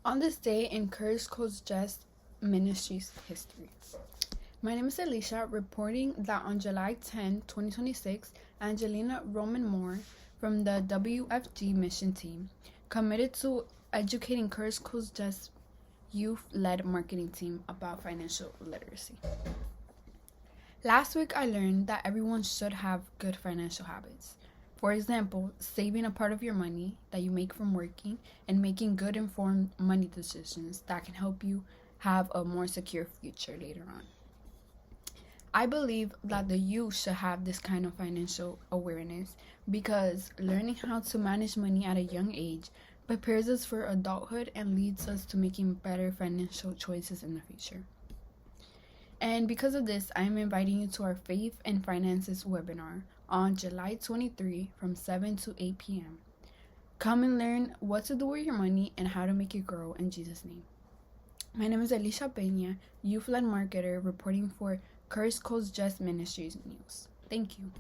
On this day in Curse Coast Jest Ministries history. My name is Elisha, reporting that on July 10, 2026, Angelina Roman Moore from the WFG mission team committed to educating Curse Coast Jest youth-led marketing team about financial literacy. Last week, I learned that everyone should have good financial habits. For example, saving a part of your money that you make from working and making good informed money decisions that can help you have a more secure future later on. I believe that the youth should have this kind of financial awareness because learning how to manage money at a young age prepares us for adulthood and leads us to making better financial choices in the future. And because of this, I am inviting you to our Faith and Finances webinar on July 23 from 7 to 8 p.m. Come and learn what to do with your money and how to make it grow in Jesus' name. My name is Elisha Pena, youth-led marketer reporting for Curse Coast Jest Ministries News. Thank you.